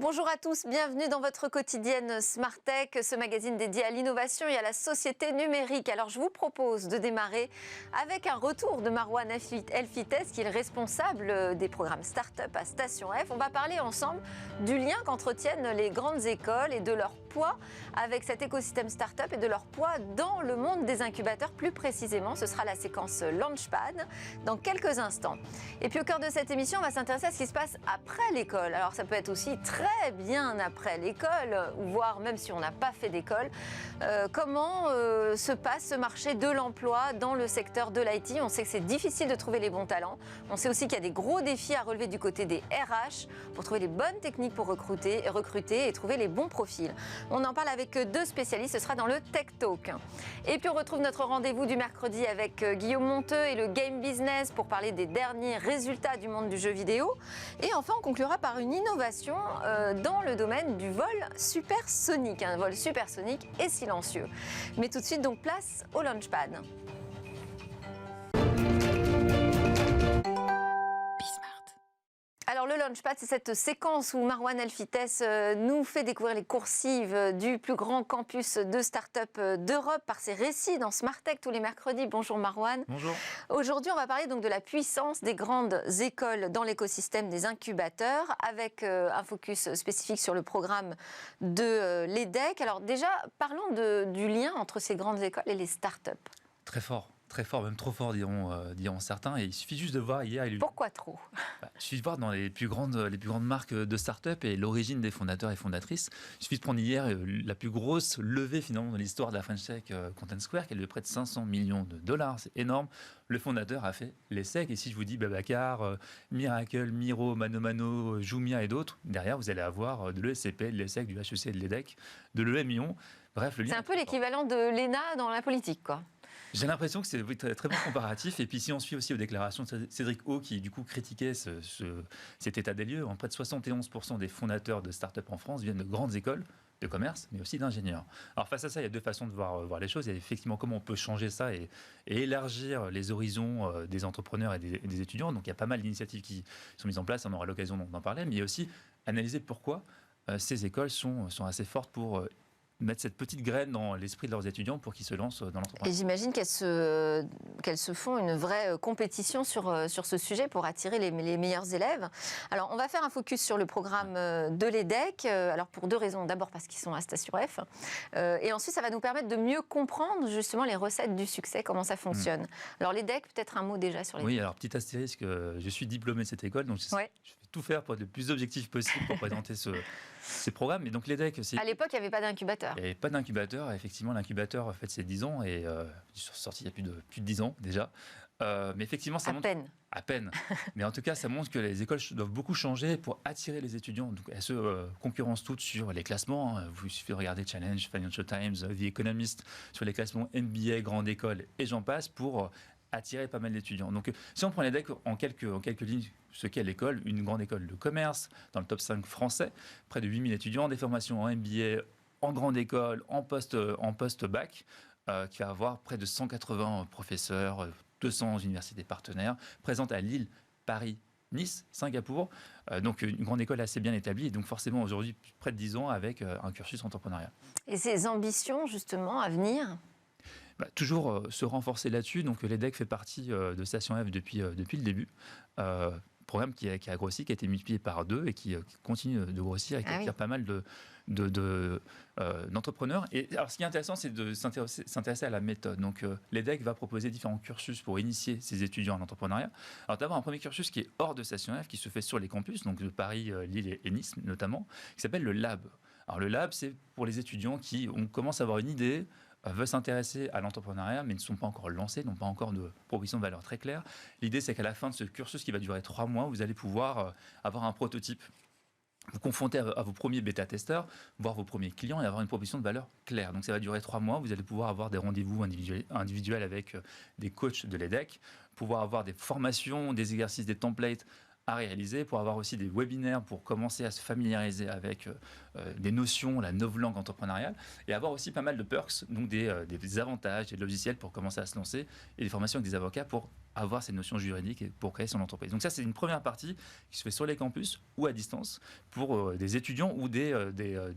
Bonjour à tous, bienvenue dans votre quotidienne Smart Tech, ce magazine dédié à l'innovation et à la société numérique. Alors je vous propose de démarrer avec un retour de Marwan Elfites, qui est le responsable des programmes Startup à Station F. On va parler ensemble du lien qu'entretiennent les grandes écoles et de leur poids avec cet écosystème Startup et de leur poids dans le monde des incubateurs. Plus précisément, ce sera la séquence Launchpad dans quelques instants. Et puis au cœur de cette émission, on va s'intéresser à ce qui se passe après l'école. Alors ça peut être aussi très bien après l'école, voire même si on n'a pas fait d'école. Comment se passe ce marché de l'emploi dans le secteur de l'IT? On sait que c'est difficile de trouver les bons talents. On sait aussi qu'il y a des gros défis à relever du côté des RH pour trouver les bonnes techniques pour recruter et trouver les bons profils. On en parle avec deux spécialistes, ce sera dans le Tech Talk. Et puis on retrouve notre rendez-vous du mercredi avec Guillaume Monteux et le Game Business pour parler des derniers résultats du monde du jeu vidéo. Et enfin, on conclura par une innovation dans le domaine du vol supersonique, un vol supersonique et silencieux. Mais tout de suite, donc place au Launchpad. Alors le Launchpad, c'est cette séquence où Marwan Elfites nous fait découvrir les coursives du plus grand campus de start-up d'Europe par ses récits dans Smart Tech tous les mercredis. Bonjour Marwan. Bonjour. Aujourd'hui, on va parler donc de la puissance des grandes écoles dans l'écosystème des incubateurs avec un focus spécifique sur le programme de l'EDEC. Alors déjà, parlons du lien entre ces grandes écoles et les start-up. Très fort, même trop fort, diront certains. Et il suffit juste de voir hier. Pourquoi trop? Il suffit de voir dans les plus grandes marques de start-up et l'origine des fondateurs et fondatrices. Il suffit de prendre hier la plus grosse levée finalement de l'histoire de la French Tech, Content Square, qui est de près de 500 millions de dollars. C'est énorme. Le fondateur a fait l'ESSEC. Et si je vous dis Babacar, Miracle, Miro, Mano Mano, Jumia et d'autres, derrière vous allez avoir de l'ESCP, de l'ESSEC, du HEC, de l'EDEC, de l'EMION. Bref, le lien. C'est un peu l'équivalent de l'ENA dans la politique, quoi. J'ai l'impression que c'est très, très bon comparatif. Et puis si on suit aussi aux déclarations de Cédric O, qui du coup critiquait cet état des lieux, près de 71% des fondateurs de start-up en France viennent de grandes écoles de commerce, mais aussi d'ingénieurs. Alors face à ça, il y a deux façons de voir les choses. Il y a effectivement comment on peut changer ça et élargir les horizons des entrepreneurs et des étudiants. Donc il y a pas mal d'initiatives qui sont mises en place, on aura l'occasion d'en parler. Mais il y a aussi analyser pourquoi ces écoles sont assez fortes pour mettre cette petite graine dans l'esprit de leurs étudiants pour qu'ils se lancent dans l'entrepreneuriat. Et j'imagine qu'elles se font une vraie compétition sur ce sujet pour attirer les meilleurs élèves. Alors, on va faire un focus sur le programme de l'EDEC, alors pour deux raisons. D'abord parce qu'ils sont à Station F, et ensuite ça va nous permettre de mieux comprendre justement les recettes du succès, comment ça fonctionne. Alors l'EDEC, peut-être un mot déjà sur l'EDEC. Oui, alors petit astérisque, je suis diplômé de cette école, donc je vais tout faire pour être le plus objectif possible pour présenter ces programmes. Et donc l'EDEC, à l'époque, il n'y avait pas d'incubateur. Il n'y avait pas d'incubateur. Effectivement, l'incubateur a fait ses 10 ans et je suis sorti il y a plus de 10 ans déjà. Mais effectivement, ça montre... À peine. Mais en tout cas, ça montre que les écoles doivent beaucoup changer pour attirer les étudiants. Donc, elles se concurrencent toutes sur les classements. Il suffit de regarder Challenge, Financial Times, The Economist, sur les classements MBA, grande école et j'en passe pour attirer pas mal d'étudiants. Donc, si on prend l'EDEC en quelques lignes, ce qu'est l'école, une grande école de commerce, dans le top 5 français, près de 8000 étudiants, des formations en MBA, en grande école, en post-bac, qui va avoir près de 180 professeurs, 200 universités partenaires, présentes à Lille, Paris, Nice, Singapour. Donc une grande école assez bien établie. Et donc forcément aujourd'hui, près de 10 ans avec un cursus entrepreneurial. Et ces ambitions justement à venir? Toujours se renforcer là-dessus. Donc l'EDEC fait partie de Station F depuis le début. Programme qui a grossi, qui a été multiplié par 2 et qui continue de grossir et qui attire pas mal d'entrepreneurs. Et alors, ce qui est intéressant, c'est de s'intéresser à la méthode. Donc, l'EDEC va proposer différents cursus pour initier ses étudiants à l'entrepreneuriat. Alors, d'abord, un premier cursus qui est hors de Station F, qui se fait sur les campus, donc de Paris, Lille et Nice notamment, qui s'appelle le Lab. Alors, le Lab, c'est pour les étudiants qui commencent à avoir une idée, veulent s'intéresser à l'entrepreneuriat, mais ne sont pas encore lancés, n'ont pas encore de proposition de valeur très claire. L'idée, c'est qu'à la fin de ce cursus qui va durer 3 mois, vous allez pouvoir avoir un prototype, vous confronter à vos premiers bêta-testeurs, voir vos premiers clients et avoir une proposition de valeur claire. Donc ça va durer 3 mois, vous allez pouvoir avoir des rendez-vous individuels avec des coachs de l'EDEC, pouvoir avoir des formations, des exercices, des templates à réaliser, pour avoir aussi des webinaires pour commencer à se familiariser avec des notions, la novlangue entrepreneuriale, et avoir aussi pas mal de perks, donc des avantages, des logiciels pour commencer à se lancer, et des formations avec des avocats pour avoir ces notions juridiques pour créer son entreprise. Donc ça, c'est une première partie qui se fait sur les campus ou à distance pour des étudiants ou des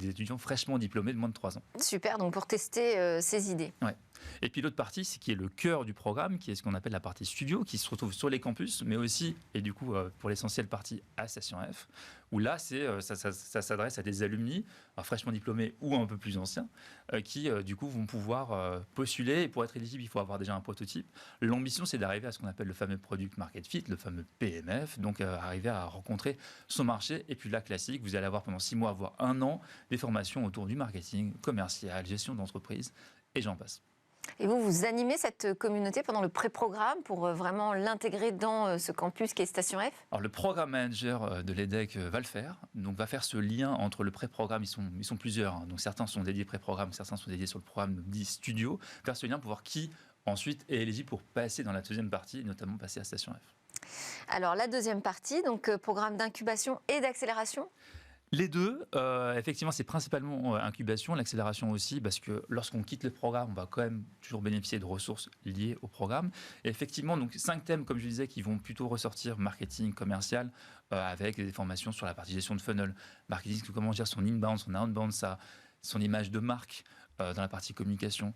étudiants fraîchement diplômés de moins de 3 ans. Super, donc pour tester ces idées. Ouais. Et puis l'autre partie, c'est qui est le cœur du programme, qui est ce qu'on appelle la partie studio, qui se retrouve sur les campus, mais aussi, et du coup, pour l'essentiel, partie à Station F, où là, ça s'adresse à des alumni, fraîchement diplômés ou un peu plus anciens, qui, du coup, vont pouvoir postuler. Et pour être éligible, il faut avoir déjà un prototype. L'ambition, c'est d'arriver à ce qu'on appelle le fameux Product Market Fit, le fameux PMF, donc arriver à rencontrer son marché. Et puis là, classique, vous allez avoir pendant 6 mois, voire 1 an, des formations autour du marketing, commercial, gestion d'entreprise, et j'en passe. Et vous animez cette communauté pendant le pré-programme pour vraiment l'intégrer dans ce campus qui est Station F? Alors, le programme manager de l'EDEC va le faire, donc va faire ce lien entre le pré-programme, ils sont plusieurs, hein, donc certains sont dédiés pré-programme, certains sont dédiés sur le programme dit studio, faire ce lien pour voir qui ensuite est éligible pour passer dans la deuxième partie, notamment passer à Station F. Alors la deuxième partie, donc programme d'incubation et d'accélération. Les deux, effectivement, c'est principalement incubation, l'accélération aussi, parce que lorsqu'on quitte le programme, on va quand même toujours bénéficier de ressources liées au programme. Et effectivement, donc 5 thèmes, comme je disais, qui vont plutôt ressortir marketing, commercial, avec des formations sur la partie gestion de funnel, marketing, comment gérer son inbound, son outbound, son image de marque dans la partie communication.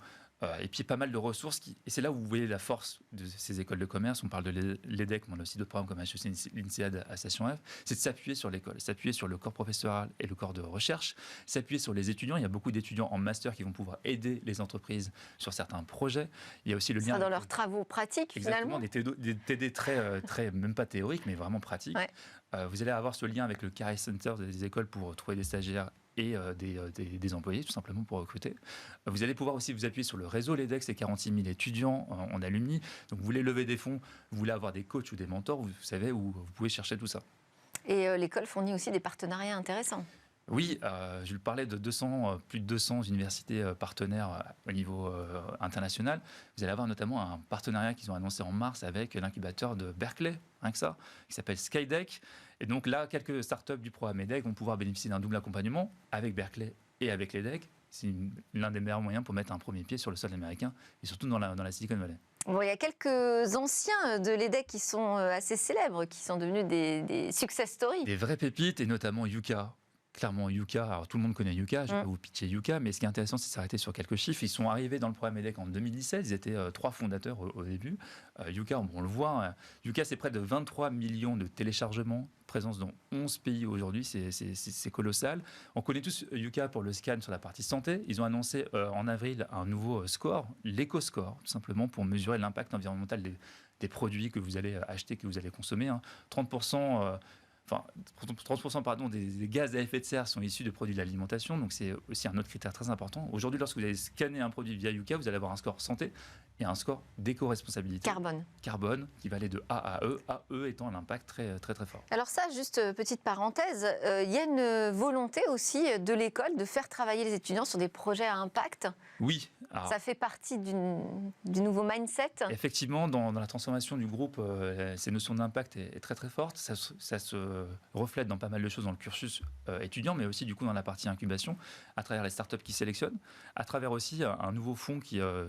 Et puis pas mal de ressources, et c'est là où vous voyez la force de ces écoles de commerce. On parle de l'EDEC, mais on a aussi d'autres programmes comme HEC, l'INSEAD à Station F. C'est de s'appuyer sur l'école, s'appuyer sur le corps professoral et le corps de recherche, s'appuyer sur les étudiants. Il y a beaucoup d'étudiants en master qui vont pouvoir aider les entreprises sur certains projets. Il y a aussi le lien dans leurs travaux pratiques, exactement, finalement. des TD très, même pas théoriques, mais vraiment pratiques. Ouais. Vous allez avoir ce lien avec le Career Center des écoles pour trouver des stagiaires et des employés, tout simplement pour recruter. Vous allez pouvoir aussi vous appuyer sur le réseau LEDEC, c'est 46 000 étudiants en alumni. Donc vous voulez lever des fonds, vous voulez avoir des coachs ou des mentors, vous savez où vous pouvez chercher tout ça. Et l'école fournit aussi des partenariats intéressants. Oui, je parlais de plus de 200 universités partenaires au niveau international. Vous allez avoir notamment un partenariat qu'ils ont annoncé en mars avec l'incubateur de Berkeley, rien que ça, qui s'appelle Skydeck. Et donc là, quelques startups du programme EDEC vont pouvoir bénéficier d'un double accompagnement avec Berkeley et avec l'EDEC. C'est l'un des meilleurs moyens pour mettre un premier pied sur le sol américain et surtout dans la Silicon Valley. Bon, il y a quelques anciens de l'EDEC qui sont assez célèbres, qui sont devenus des success stories. Des vraies pépites, et notamment Yuka. Clairement, Yuka, alors tout le monde connaît Yuka, je vais pas vous pitcher Yuka, mais ce qui est intéressant, c'est de s'arrêter sur quelques chiffres. Ils sont arrivés dans le programme EDEC en 2017, ils étaient 3 fondateurs au début. Yuka, on le voit, Yuka, c'est près de 23 millions de téléchargements, présence dans 11 pays aujourd'hui, c'est colossal. On connaît tous Yuka pour le scan sur la partie santé. Ils ont annoncé en avril un nouveau score, l'éco-score, tout simplement pour mesurer l'impact environnemental des produits que vous allez acheter, que vous allez consommer. 30% pardon, des gaz à effet de serre sont issus de produits de l'alimentation, donc c'est aussi un autre critère très important. Aujourd'hui, lorsque vous allez scanner un produit via Yuka, vous allez avoir un score santé et un score d'éco-responsabilité. Carbone, qui va aller de A à E, A, E étant un impact très, très, très fort. Alors ça, juste petite parenthèse, il y a une volonté aussi de l'école de faire travailler les étudiants sur des projets à impact. Oui. Alors, ça fait partie du nouveau mindset. Effectivement, dans la transformation du groupe, ces notions d'impact est très très forte. Ça se reflète dans pas mal de choses dans le cursus étudiant, mais aussi du coup dans la partie incubation, à travers les startups qui sélectionnent, à travers aussi un nouveau fonds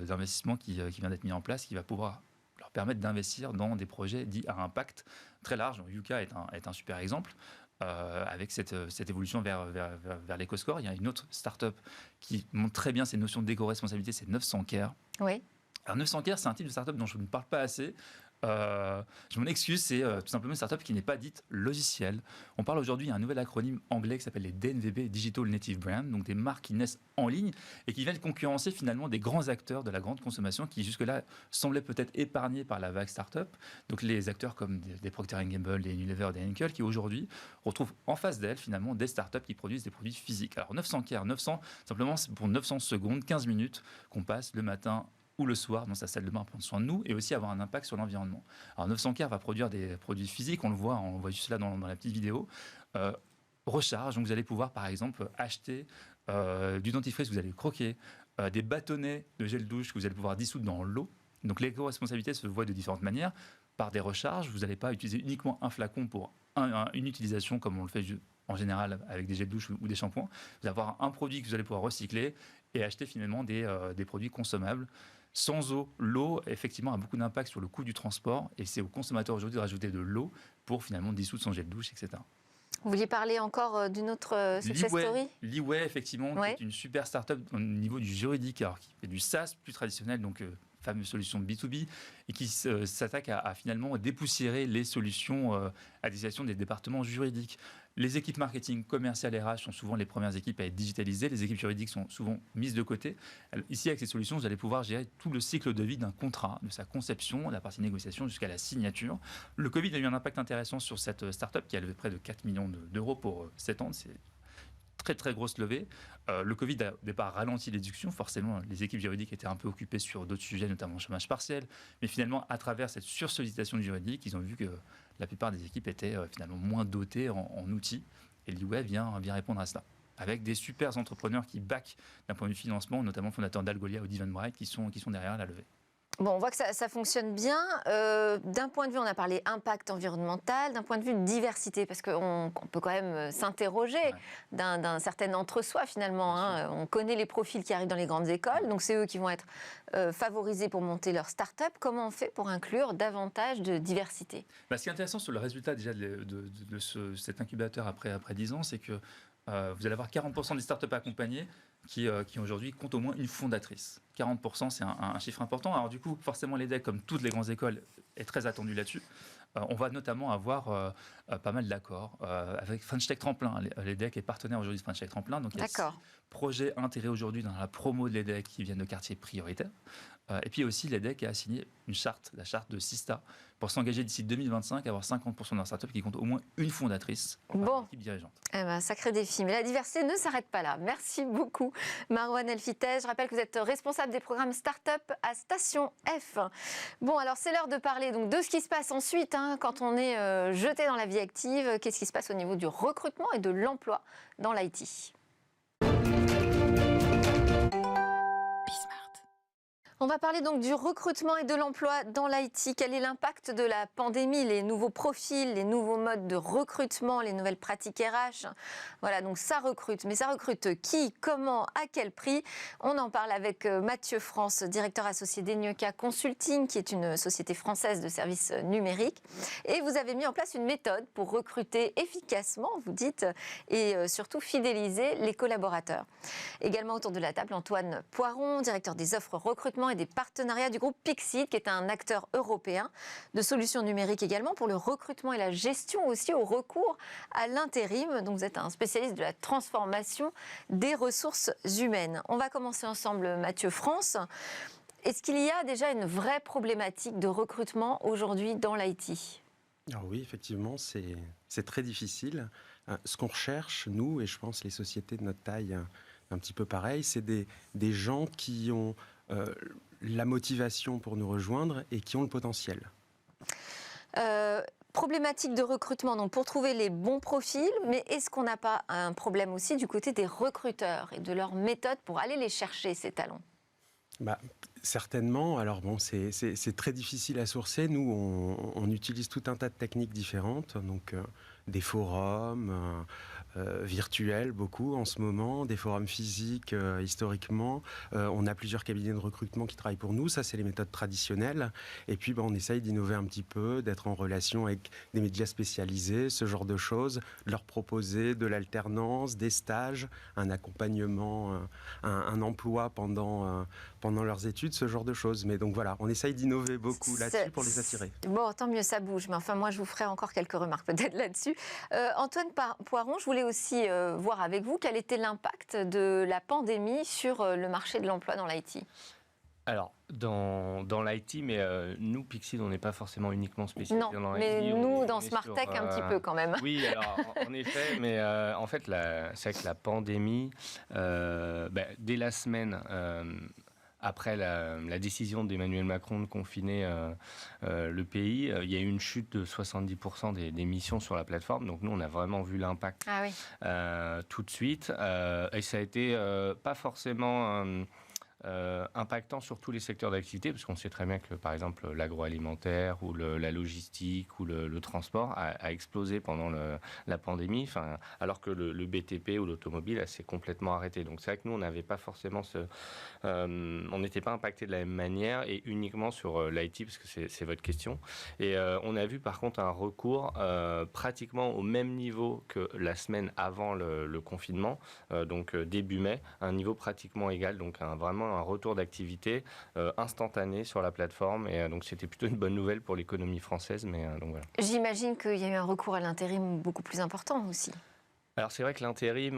d'investissement qui vient d'être mis en place, qui va pouvoir leur permettre d'investir dans des projets dits à impact très large. Donc, Yuka est un super exemple. Avec cette évolution vers l'éco-score. Il y a une autre start-up qui montre très bien ces notions d'éco-responsabilité, c'est 900 Care. Oui. Alors 900 Care, c'est un type de start-up dont je ne parle pas assez. Je m'en excuse, c'est tout simplement une start-up qui n'est pas dite logicielle. On parle aujourd'hui, il y a un nouvel acronyme anglais qui s'appelle les DNVB, Digital Native Brand, donc des marques qui naissent en ligne et qui viennent concurrencer finalement des grands acteurs de la grande consommation qui jusque-là semblaient peut-être épargnés par la vague start-up. Donc les acteurs comme des Procter & Gamble, des Unilever, des Henkel, qui aujourd'hui retrouvent en face d'elles finalement des start-up qui produisent des produits physiques. Alors 900 Care, 900, simplement c'est pour 900 secondes, 15 minutes qu'on passe le matin ou le soir dans sa salle de bain à prendre soin de nous et aussi avoir un impact sur l'environnement. Alors 900 Care va produire des produits physiques, on le voit juste là dans la petite vidéo. Recharge, donc vous allez pouvoir par exemple acheter du dentifrice que vous allez croquer, des bâtonnets de gel douche que vous allez pouvoir dissoudre dans l'eau. Donc l'éco-responsabilité se voit de différentes manières. Par des recharges, vous n'allez pas utiliser uniquement un flacon pour une utilisation comme on le fait en général avec des gels douche ou des shampoings. Vous allez avoir un produit que vous allez pouvoir recycler et acheter finalement des produits consommables. Sans eau, l'eau, effectivement, a beaucoup d'impact sur le coût du transport et c'est aux consommateurs aujourd'hui de rajouter de l'eau pour finalement dissoudre son gel douche, etc. Vous vouliez parler encore d'une autre success story ? Liway, effectivement, qui est une super start-up au niveau du juridique, alors qui fait du SaaS plus traditionnel, donc fameuse solution B2B, et qui s'attaque à finalement dépoussiérer les solutions à destination des départements juridiques. Les équipes marketing, commerciales et RH sont souvent les premières équipes à être digitalisées. Les équipes juridiques sont souvent mises de côté. Alors, ici, avec ces solutions, vous allez pouvoir gérer tout le cycle de vie d'un contrat, de sa conception, de la partie négociation jusqu'à la signature. Le Covid a eu un impact intéressant sur cette start-up qui a levé près de 4 millions d'euros pour 7 ans. C'est très très grosse levée. Le Covid a au départ ralenti les discussions. Forcément, les équipes juridiques étaient un peu occupées sur d'autres sujets, notamment le chômage partiel. Mais finalement, à travers cette sursollicitation du juridique, ils ont vu que la plupart des équipes étaient finalement moins dotées en outils. Et Liway vient répondre à cela. Avec des super entrepreneurs qui backent d'un point de vue financement, notamment le fondateur d'Algolia ou d'Eventbrite qui sont derrière la levée. Bon, on voit que ça fonctionne bien. D'un point de vue, on a parlé impact environnemental, d'un point de vue diversité, parce qu'on peut quand même s'interroger d'un certain entre-soi finalement. Hein. On connaît les profils qui arrivent dans les grandes écoles, donc c'est eux qui vont être favorisés pour monter leur start-up. Comment on fait pour inclure davantage de diversité ? Ce qui est intéressant sur le résultat déjà de cet incubateur après 10 ans, c'est que vous allez avoir 40% des startups accompagnées qui aujourd'hui comptent au moins une fondatrice. 40%, c'est un chiffre important. Alors du coup, forcément, l'EDEC, comme toutes les grandes écoles, est très attendu là-dessus. On va notamment avoir pas mal d'accords avec French Tech Tremplin. L'EDEC est partenaire aujourd'hui de French Tech Tremplin. Donc il y a 6 projets intégrés aujourd'hui dans la promo de l'EDEC qui viennent de quartiers prioritaires. Et puis aussi, l'EDEC a signé une charte, la charte de Sista, pour s'engager d'ici 2025 à avoir 50% de leurs startups qui comptent au moins une fondatrice par équipe dirigeante. Sacré défi. Mais la diversité ne s'arrête pas là. Merci beaucoup, Marouane El-Fitez. Je rappelle que vous êtes responsable des programmes Startup à Station F. Bon, alors c'est l'heure de parler donc, de ce qui se passe ensuite quand on est jeté dans la vie active. Qu'est-ce qui se passe au niveau du recrutement et de l'emploi dans l'IT ? On va parler donc du recrutement et de l'emploi dans l'IT. Quel est l'impact de la pandémie, les nouveaux profils, les nouveaux modes de recrutement, les nouvelles pratiques RH ? Voilà, donc ça recrute. Mais ça recrute qui, comment, à quel prix ? On en parle avec Mathieu France, directeur associé d'Enioka Consulting, qui est une société française de services numériques. Et vous avez mis en place une méthode pour recruter efficacement, vous dites, et surtout fidéliser les collaborateurs. Également autour de la table, Antoine Poiron, directeur des offres recrutement et des partenariats du groupe Pixid, qui est un acteur européen de solutions numériques également pour le recrutement et la gestion aussi au recours à l'intérim. Donc vous êtes un spécialiste de la transformation des ressources humaines. On va commencer ensemble, Mathieu France. Est-ce qu'il y a déjà une vraie problématique de recrutement aujourd'hui dans l'IT ? Alors oui, effectivement, c'est très difficile. Ce qu'on recherche, nous, et je pense les sociétés de notre taille un petit peu pareil, c'est des gens qui ont la motivation pour nous rejoindre et qui ont le potentiel. Problématique de recrutement, donc pour trouver les bons profils, mais est-ce qu'on n'a pas un problème aussi du côté des recruteurs et de leur méthode pour aller les chercher, ces talents ? Certainement. Alors bon, c'est très difficile à sourcer. Nous, on utilise tout un tas de techniques différentes, donc des forums virtuels, beaucoup en ce moment, des forums physiques historiquement. On a plusieurs cabinets de recrutement qui travaillent pour nous. Ça, c'est les méthodes traditionnelles. Et puis, on essaye d'innover un petit peu, d'être en relation avec des médias spécialisés, ce genre de choses, de leur proposer de l'alternance, des stages, un accompagnement, un emploi pendant leurs études, ce genre de choses. Mais donc voilà, on essaye d'innover beaucoup là-dessus pour les attirer. Bon, tant mieux, ça bouge. Mais enfin, moi, je vous ferai encore quelques remarques peut-être là-dessus. Antoine Poiron, je voulais aussi voir avec vous quel était l'impact de la pandémie sur le marché de l'emploi dans l'IT. Alors, dans l'IT, mais nous, Pixid, on n'est pas forcément uniquement spécialisés dans l'IT. Mais nous, dans Smartech, un petit peu quand même. Oui, alors, en effet, mais en fait, c'est vrai que la pandémie, dès la semaine après la décision d'Emmanuel Macron de confiner le pays, il y a eu une chute de 70% des missions sur la plateforme. Donc nous, on a vraiment vu l'impact tout de suite. Et ça a été pas forcément impactant sur tous les secteurs d'activité, parce qu'on sait très bien que, par exemple, l'agroalimentaire ou la logistique ou le transport a explosé pendant la pandémie, alors que le BTP ou l'automobile s'est complètement arrêté. Donc c'est vrai que nous, on n'avait pas forcément on n'était pas impacté de la même manière et uniquement sur l'IT, parce que c'est votre question. Et on a vu par contre un recours pratiquement au même niveau que la semaine avant le confinement, donc début mai, un niveau pratiquement égal, donc vraiment un retour d'activité instantané sur la plateforme. Et donc c'était plutôt une bonne nouvelle pour l'économie française. Mais donc voilà. J'imagine qu'il y a eu un recours à l'intérim beaucoup plus important aussi. Alors c'est vrai que l'intérim,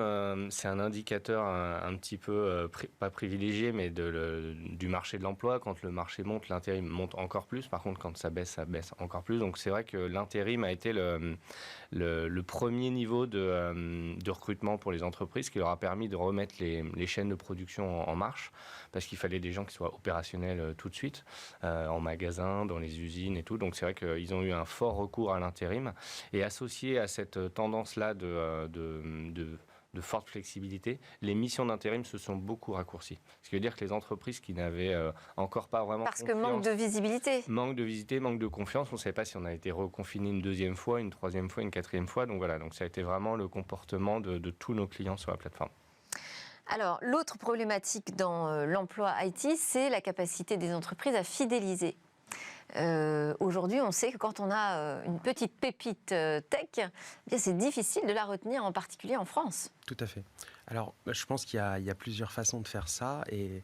c'est un indicateur un petit peu, pas privilégié, mais du marché de l'emploi. Quand le marché monte, l'intérim monte encore plus. Par contre, quand ça baisse encore plus. Donc c'est vrai que l'intérim a été le premier niveau de recrutement pour les entreprises, qui leur a permis de remettre les chaînes de production en marche, parce qu'il fallait des gens qui soient opérationnels tout de suite, en magasin, dans les usines et tout. Donc c'est vrai qu'ils ont eu un fort recours à l'intérim. Et associé à cette tendance-là de forte flexibilité, les missions d'intérim se sont beaucoup raccourcies. Ce qui veut dire que les entreprises qui n'avaient encore pas vraiment Parce que manque de visibilité. Manque de confiance. On ne savait pas si on a été reconfiné une deuxième fois, une troisième fois, une quatrième fois. Donc voilà, donc ça a été vraiment le comportement de tous nos clients sur la plateforme. Alors, l'autre problématique dans l'emploi IT, c'est la capacité des entreprises à fidéliser. Aujourd'hui, on sait que quand on a une petite pépite tech, eh bien, c'est difficile de la retenir, en particulier en France. Tout à fait. Alors, je pense qu'il y a plusieurs façons de faire ça. Et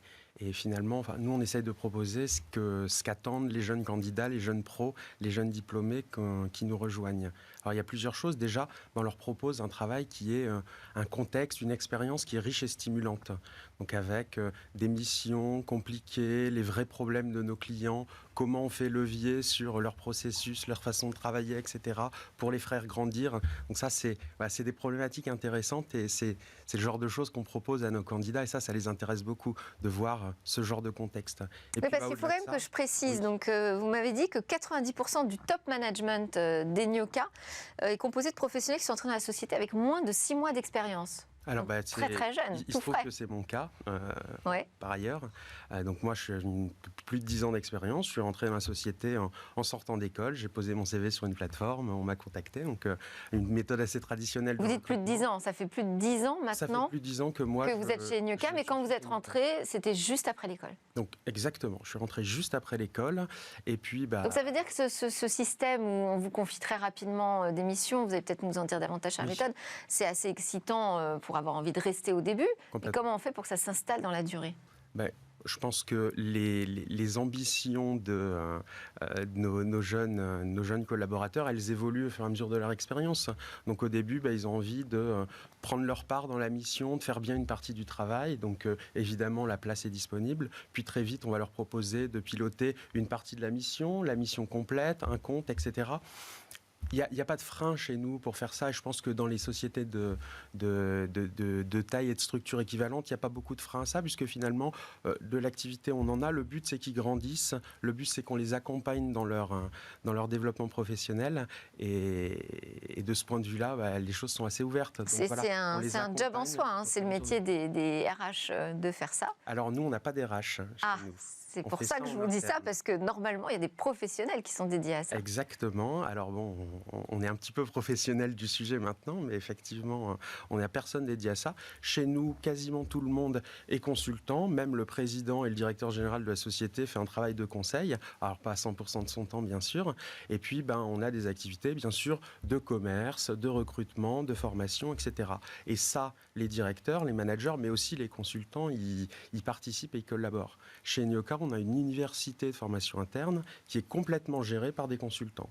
finalement, nous, on essaye de proposer ce qu'attendent les jeunes candidats, les jeunes pros, les jeunes diplômés qui nous rejoignent. Alors, il y a plusieurs choses. Déjà, on leur propose un travail qui est un contexte, une expérience qui est riche et stimulante. Donc, avec des missions compliquées, les vrais problèmes de nos clients, comment on fait levier sur leur processus, leur façon de travailler, etc., pour les faire grandir. Donc ça, c'est des problématiques intéressantes et c'est le genre de choses qu'on propose à nos candidats. Et ça les intéresse beaucoup de voir ce genre de contexte. Et oui, parce qu'il faut quand même que je précise. Oui. Donc, vous m'avez dit que 90% du top management d'Enioka est composé de professionnels qui sont entrés dans la société avec moins de 6 mois d'expérience. Alors, très jeune, il se trouve que c'est mon cas, par ailleurs. Donc moi, je suis plus de 10 ans d'expérience. Je suis rentré dans la société en sortant d'école. J'ai posé mon CV sur une plateforme. On m'a contacté. Donc, une méthode assez traditionnelle. Vous dites plus de 10 ans. Ça fait plus de 10 ans maintenant. Ça fait plus de 10 ans que moi. Que vous êtes chez Enioka, mais quand vous êtes rentré, c'était juste après l'école. Donc, exactement. Je suis rentré juste après l'école. Et puis, Donc, ça veut dire que ce système où on vous confie très rapidement des missions, vous allez peut-être nous en dire davantage sur la méthode, c'est assez excitant pour avoir envie de rester au début. Et comment on fait pour que ça s'installe dans la durée ? Je pense que les ambitions de nos jeunes collaborateurs, elles évoluent au fur et à mesure de leur expérience. Donc au début, ils ont envie de prendre leur part dans la mission, de faire bien une partie du travail. Donc évidemment, la place est disponible. Puis très vite, on va leur proposer de piloter une partie de la mission complète, un compte, etc. Il n'y a pas de frein chez nous pour faire ça. Et je pense que dans les sociétés de taille et de structure équivalente, il n'y a pas beaucoup de freins à ça, puisque finalement, de l'activité, on en a. Le but, c'est qu'ils grandissent. Le but, c'est qu'on les accompagne dans leur développement professionnel. Et de ce point de vue-là, les choses sont assez ouvertes. C'est un job en soi. Hein. C'est le métier des RH de faire ça. Alors nous, on n'a pas des RH chez nous. C'est pour ça que je vous dis ça, parce que normalement, il y a des professionnels qui sont dédiés à ça. Exactement. Alors bon, on est un petit peu professionnel du sujet maintenant, mais effectivement, on n'a personne dédié à ça. Chez nous, quasiment tout le monde est consultant. Même le président et le directeur général de la société fait un travail de conseil. Alors pas à 100% de son temps, bien sûr. Et puis, on a des activités, bien sûr, de commerce, de recrutement, de formation, etc. Et ça, les directeurs, les managers, mais aussi les consultants, ils participent et ils collaborent. Chez Enioka, on a une université de formation interne qui est complètement gérée par des consultants.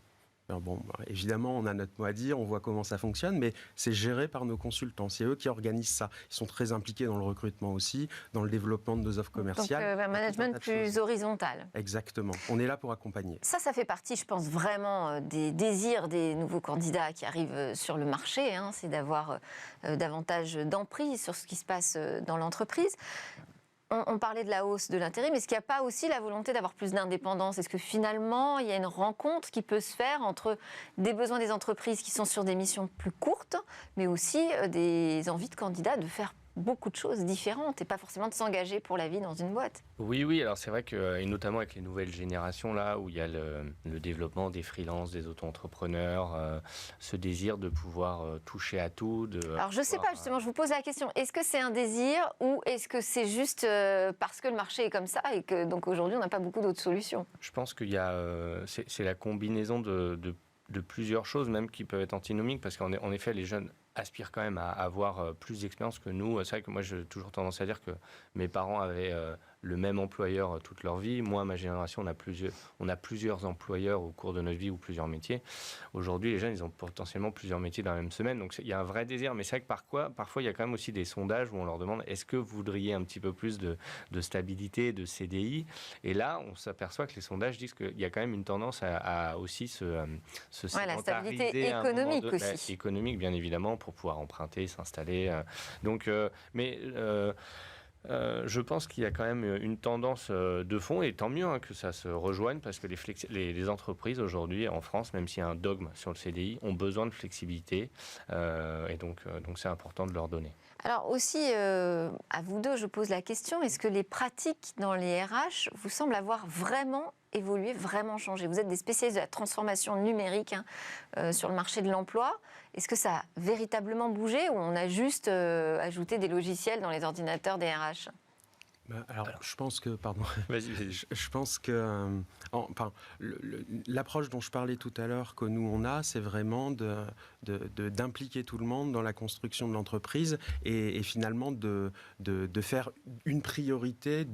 Alors évidemment, on a notre mot à dire, on voit comment ça fonctionne, mais c'est géré par nos consultants. C'est eux qui organisent ça. Ils sont très impliqués dans le recrutement aussi, dans le développement de nos offres commerciales. Donc, un management plus horizontal. Exactement. On est là pour accompagner. Ça fait partie, je pense, vraiment des désirs des nouveaux candidats qui arrivent sur le marché. Hein, c'est d'avoir davantage d'emprise sur ce qui se passe dans l'entreprise. On parlait de la hausse de l'intérim, mais est-ce qu'il n'y a pas aussi la volonté d'avoir plus d'indépendance ? Est-ce que finalement, il y a une rencontre qui peut se faire entre des besoins des entreprises qui sont sur des missions plus courtes, mais aussi des envies de candidats de faire beaucoup de choses différentes et pas forcément de s'engager pour la vie dans une boîte. Oui, alors c'est vrai que, et notamment avec les nouvelles générations, là, où il y a le développement des freelances, des auto-entrepreneurs, ce désir de pouvoir toucher à tout. Alors je ne sais pas, justement, je vous pose la question, est-ce que c'est un désir ou est-ce que c'est juste parce que le marché est comme ça et que donc aujourd'hui on n'a pas beaucoup d'autres solutions? Je pense qu'il y a, c'est la combinaison de plusieurs choses, même qui peuvent être antinomiques, parce qu'en effet, les jeunes aspirent quand même à avoir plus d'expérience que nous. C'est vrai que moi, j'ai toujours tendance à dire que mes parents avaient le même employeur toute leur vie. Moi, ma génération, on a plusieurs employeurs au cours de notre vie ou plusieurs métiers. Aujourd'hui, les jeunes, ils ont potentiellement plusieurs métiers dans la même semaine. Donc, il y a un vrai désir. Mais c'est vrai que parfois, il y a quand même aussi des sondages où on leur demande est-ce que vous voudriez un petit peu plus de stabilité, de CDI? Et là, on s'aperçoit que les sondages disent qu'il y a quand même une tendance à aussi se la stabilité sédentariser à un moment économique de- aussi. économique, bien évidemment, pour pouvoir emprunter, s'installer. Je pense qu'il y a quand même une tendance de fond, et tant mieux que ça se rejoigne, parce que les entreprises aujourd'hui en France, même s'il y a un dogme sur le CDI, ont besoin de flexibilité, et donc c'est important de leur donner. Alors aussi, à vous deux, je pose la question, est-ce que les pratiques dans les RH vous semblent avoir vraiment évolué, vraiment changé? Vous êtes des spécialistes de la transformation numérique sur le marché de l'emploi. Est-ce que ça a véritablement bougé ou on a juste ajouté des logiciels dans les ordinateurs des RH? Alors, je pense que, pardon, Vas-y. je pense que, l'approche dont je parlais tout à l'heure que nous on a, c'est vraiment d'impliquer tout le monde dans la construction de l'entreprise et finalement de faire d'une priorité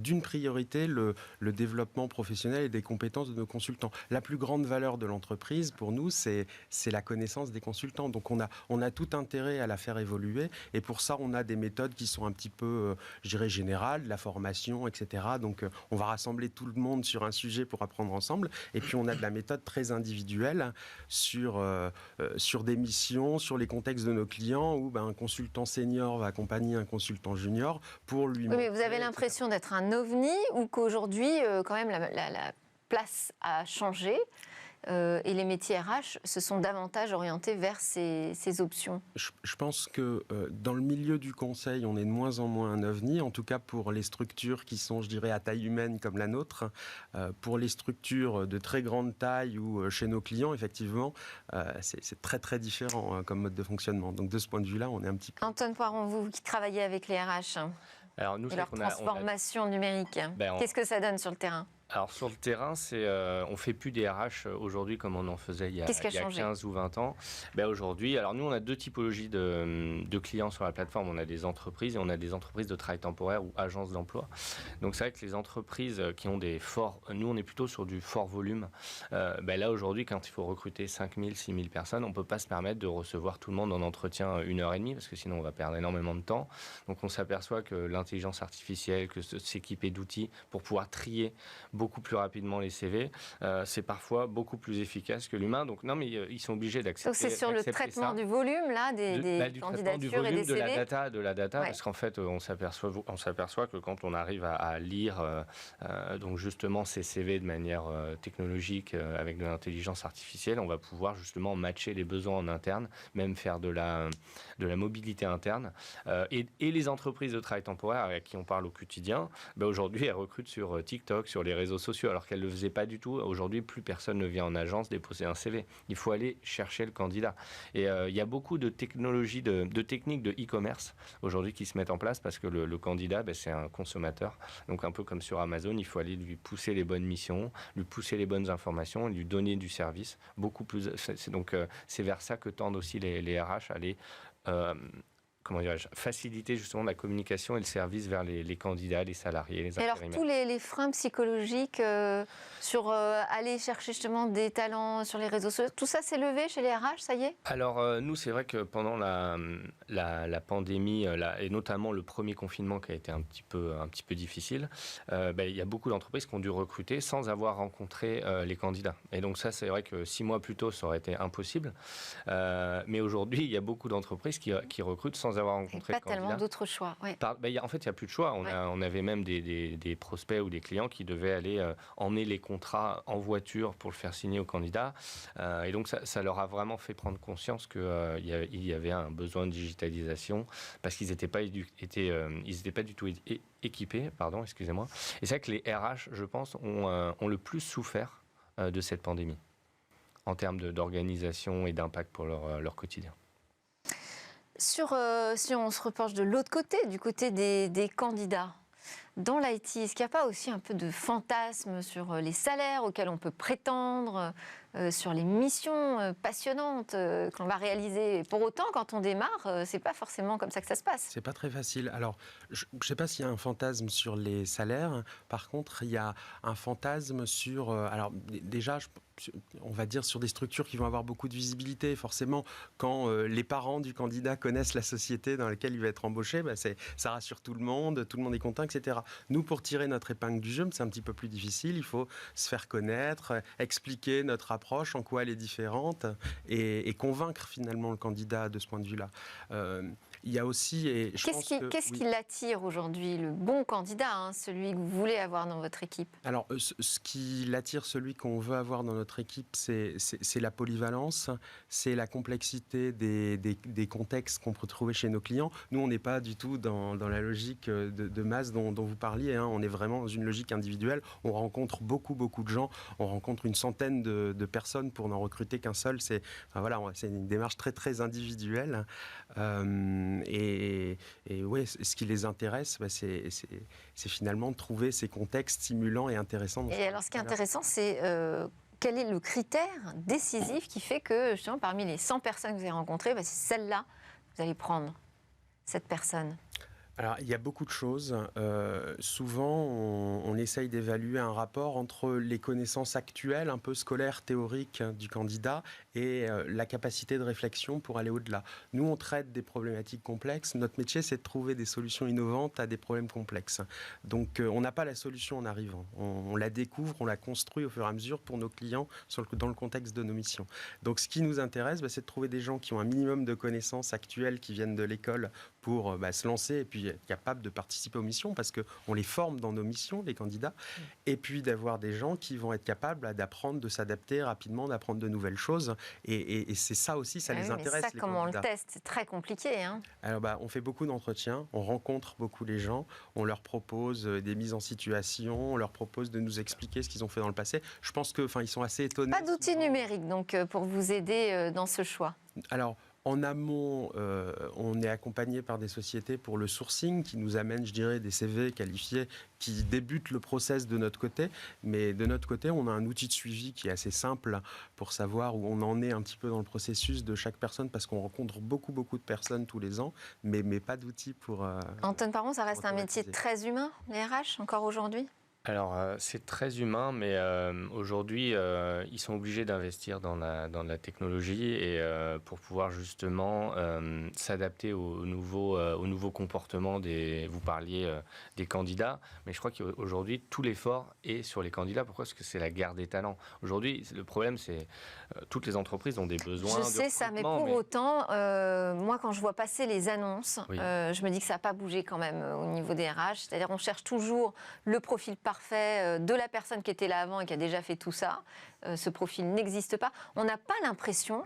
le développement professionnel et des compétences de nos consultants. La plus grande valeur de l'entreprise pour nous, c'est la connaissance des consultants. Donc on a tout intérêt à la faire évoluer, et pour ça on a des méthodes qui sont un petit peu, je dirais, générales, la formation, etc. Donc on va rassembler tout le monde sur un sujet pour apprendre ensemble, et puis on a de la méthode très individuelle sur des missions, sur les contextes de nos clients, où un consultant senior va accompagner un consultant junior pour lui Oui, mais vous montrer, avez l'impression d'être un ovni ou qu'aujourd'hui, quand même, la place a changé et les métiers RH se sont davantage orientés vers ces options? Je pense que dans le milieu du conseil, on est de moins en moins un ovni, en tout cas pour les structures qui sont, je dirais, à taille humaine comme la nôtre. Pour les structures de très grande taille ou chez nos clients, effectivement, c'est très très différent comme mode de fonctionnement. Donc de ce point de vue-là, on est un petit peu... Antoine Poiron, vous qui travaillez avec les RH Alors nous, et leur transformation numérique, qu'est-ce que ça donne sur le terrain? Alors sur le terrain, on fait plus des RH aujourd'hui comme on en faisait il y a 15 ou 20 ans. Aujourd'hui, alors nous on a deux typologies de clients sur la plateforme. On a des entreprises et on a des entreprises de travail temporaire ou agences d'emploi. Donc c'est vrai que les entreprises qui ont nous on est plutôt sur du fort volume. Là aujourd'hui, quand il faut recruter 5000, 6000 personnes, on ne peut pas se permettre de recevoir tout le monde en entretien 1h30, parce que sinon on va perdre énormément de temps. Donc on s'aperçoit que l'intelligence artificielle, que s'équiper d'outils pour pouvoir trier beaucoup plus rapidement les CV, c'est parfois beaucoup plus efficace que l'humain. Donc non, mais ils sont obligés d'accepter. Donc c'est sur le traitement du volume là, des candidatures et des CV. De la data, parce qu'en fait, on s'aperçoit que quand on arrive à lire donc justement ces CV de manière technologique avec de l'intelligence artificielle, on va pouvoir justement matcher les besoins en interne, même faire de la mobilité interne. Et les entreprises de travail temporaire avec qui on parle au quotidien, aujourd'hui, elles recrutent sur TikTok, sur les réseaux sociaux, alors qu'elles ne le faisaient pas du tout. Aujourd'hui, plus personne ne vient en agence déposer un CV. Il faut aller chercher le candidat. Et il y a beaucoup de technologies, de techniques de e-commerce aujourd'hui qui se mettent en place, parce que le candidat, c'est un consommateur. Donc un peu comme sur Amazon, il faut aller lui pousser les bonnes missions, lui pousser les bonnes informations, lui donner du service. Beaucoup plus. C'est vers ça que tendent aussi les RH, aller faciliter justement la communication et le service vers les candidats, les salariés, les intérimaires. Et alors tous les freins psychologiques sur aller chercher justement des talents sur les réseaux sociaux, tout ça s'est levé chez les RH, ça y est? Alors nous, c'est vrai que pendant la pandémie, et notamment le premier confinement qui a été un petit peu difficile, il y a beaucoup d'entreprises qui ont dû recruter sans avoir rencontré les candidats. Et donc ça, c'est vrai que 6 mois plus tôt, ça aurait été impossible. Mais aujourd'hui, il y a beaucoup d'entreprises qui recrutent sans sans avoir rencontré pas de candidat. tellement d'autres choix. Ouais. En fait, il n'y a plus de choix. On avait même des prospects ou des clients qui devaient aller emmener les contrats en voiture pour le faire signer aux candidats. Et donc, ça leur a vraiment fait prendre conscience qu'il y avait un besoin de digitalisation parce qu'ils n'étaient pas, du tout équipés. Excusez-moi. Et c'est vrai que les RH, je pense, ont le plus souffert de cette pandémie en termes d'organisation et d'impact pour leur quotidien. Si on se repenche de l'autre côté, du côté des candidats, dans l'IT, est-ce qu'il n'y a pas aussi un peu de fantasme sur les salaires auxquels on peut prétendre, sur les missions passionnantes qu'on va réaliser? Pour autant, quand on démarre, c'est pas forcément comme ça que ça se passe. C'est pas très facile. Alors, je ne sais pas s'il y a un fantasme sur les salaires. Par contre, il y a un fantasme sur... alors, déjà, on va dire sur des structures qui vont avoir beaucoup de visibilité. Forcément, quand les parents du candidat connaissent la société dans laquelle il va être embauché, ça rassure tout le monde est content, etc. Nous, pour tirer notre épingle du jeu, c'est un petit peu plus difficile. Il faut se faire connaître, expliquer notre approche, en quoi elle est différente, et convaincre finalement le candidat de ce point de vue-là. Il y a aussi... Qu'est-ce qui l'attire aujourd'hui, le bon candidat, celui que vous voulez avoir dans votre équipe? Alors, ce qui l'attire, celui qu'on veut avoir dans notre équipe, c'est la polyvalence, c'est la complexité des contextes qu'on peut trouver chez nos clients. Nous, on n'est pas du tout dans la logique de masse dont vous parliez. On est vraiment dans une logique individuelle. On rencontre beaucoup de gens. On rencontre une centaine de personnes pour n'en recruter qu'un seul. C'est une démarche très, très individuelle. Et ouais, ce qui les intéresse, c'est finalement de trouver ces contextes stimulants et intéressants. Et alors, ce qui est intéressant, c'est quel est le critère décisif qui fait que, justement, parmi les 100 personnes que vous avez rencontrées, c'est celle-là que vous allez prendre, cette personne? Alors, il y a beaucoup de choses. Souvent, on essaye d'évaluer un rapport entre les connaissances actuelles, un peu scolaires, théoriques du candidat, et la capacité de réflexion pour aller au-delà. Nous, on traite des problématiques complexes. Notre métier, c'est de trouver des solutions innovantes à des problèmes complexes. Donc, on n'a pas la solution en arrivant. On la découvre, on la construit au fur et à mesure pour nos clients dans le contexte de nos missions. Donc, ce qui nous intéresse, c'est de trouver des gens qui ont un minimum de connaissances actuelles, qui viennent de l'école, pour se lancer et puis être capable de participer aux missions, parce qu'on les forme dans nos missions, les candidats, et puis d'avoir des gens qui vont être capables d'apprendre, de s'adapter rapidement, d'apprendre de nouvelles choses, et c'est ça aussi, ça les intéresse. Mais ça, comment on le teste? C'est très compliqué. Alors, on fait beaucoup d'entretiens, on rencontre beaucoup les gens, on leur propose des mises en situation, on leur propose de nous expliquer ce qu'ils ont fait dans le passé. Je pense qu'ils sont assez étonnés. Pas d'outils numériques, donc, pour vous aider dans ce choix? Alors, en amont, on est accompagné par des sociétés pour le sourcing qui nous amènent, je dirais, des CV qualifiés qui débutent le process de notre côté. Mais de notre côté, on a un outil de suivi qui est assez simple pour savoir où on en est un petit peu dans le processus de chaque personne, parce qu'on rencontre beaucoup de personnes tous les ans, mais pas d'outils pour... Antoine Parmon, ça reste un métier très humain, les RH, encore aujourd'hui? Alors, c'est très humain, mais aujourd'hui, ils sont obligés d'investir dans la technologie et pour pouvoir justement s'adapter aux nouveaux comportements vous parliez des candidats, mais je crois qu'aujourd'hui, tout l'effort est sur les candidats. Pourquoi? Parce que c'est la guerre des talents. Aujourd'hui, le problème, c'est toutes les entreprises ont des besoins. Je sais ça, mais pour autant, moi, quand je vois passer les annonces, oui. Je me dis que ça n'a pas bougé quand même au niveau des RH. C'est-à-dire on cherche toujours le profil parfait de la personne qui était là avant et qui a déjà fait tout ça. Ce profil n'existe pas. On n'a pas l'impression,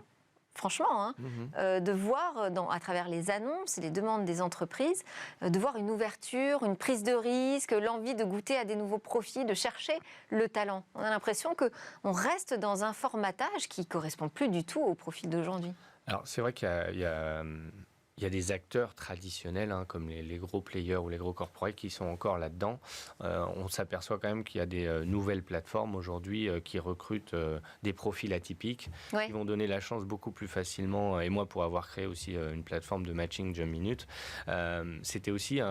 franchement, de voir à travers les annonces et les demandes des entreprises, de voir une ouverture, une prise de risque, l'envie de goûter à des nouveaux profils, de chercher le talent. On a l'impression qu'on reste dans un formatage qui ne correspond plus du tout au profil d'aujourd'hui. Alors c'est vrai qu'il y a des acteurs traditionnels, comme les gros players ou les gros corporates qui sont encore là-dedans. On s'aperçoit quand même qu'il y a des nouvelles plateformes aujourd'hui qui recrutent des profils atypiques, qui vont donner la chance beaucoup plus facilement. Et moi, pour avoir créé aussi une plateforme de matching Job Minute, c'était aussi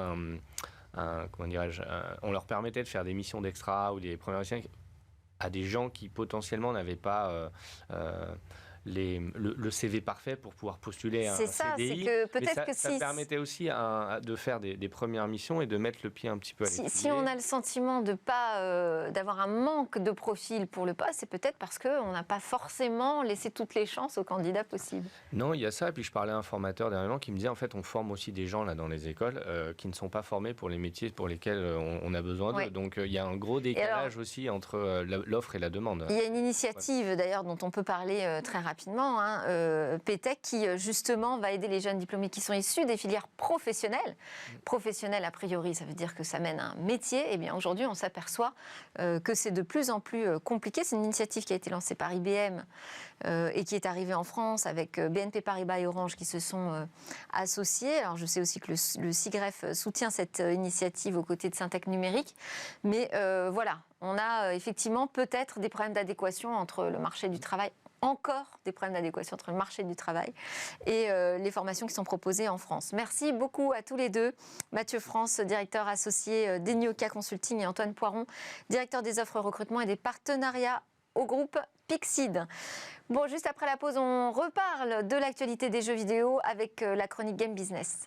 comment dirais-je, on leur permettait de faire des missions d'extra ou des premières missions à des gens qui potentiellement n'avaient pas le CV parfait pour pouvoir postuler à un C'est ça, CDI. c'est que peut-être que ça si... permettait aussi de faire des premières missions et de mettre le pied un petit peu à l'étrier. Si on a le sentiment d'avoir un manque de profil pour le poste, c'est peut-être parce qu'on n'a pas forcément laissé toutes les chances aux candidats possibles. Non, il y a ça. Et puis je parlais à un formateur dernièrement qui me disait en fait on forme aussi des gens là dans les écoles qui ne sont pas formés pour les métiers pour lesquels on a besoin d'eux. Ouais. Donc il y a un gros décalage aussi entre l'offre et la demande. Il y a une initiative d'ailleurs dont on peut parler très rapidement, PTech, qui justement va aider les jeunes diplômés qui sont issus des filières professionnelles. Professionnelles, a priori, ça veut dire que ça mène à un métier. Eh bien aujourd'hui, on s'aperçoit que c'est de plus en plus compliqué. C'est une initiative qui a été lancée par IBM et qui est arrivée en France avec BNP Paribas et Orange qui se sont associés. Alors je sais aussi que le SIGREF soutient cette initiative aux côtés de Syntec Numérique. Mais voilà, on a effectivement peut-être des problèmes d'adéquation entre le marché du travail, encore des problèmes d'adéquation entre le marché du travail et les formations qui sont proposées en France. Merci beaucoup à tous les deux. Mathieu France, directeur associé d'Enioka Consulting, et Antoine Poiron, directeur des offres recrutement et des partenariats au groupe Pixid. Bon, juste après la pause, on reparle de l'actualité des jeux vidéo avec la chronique Game Business.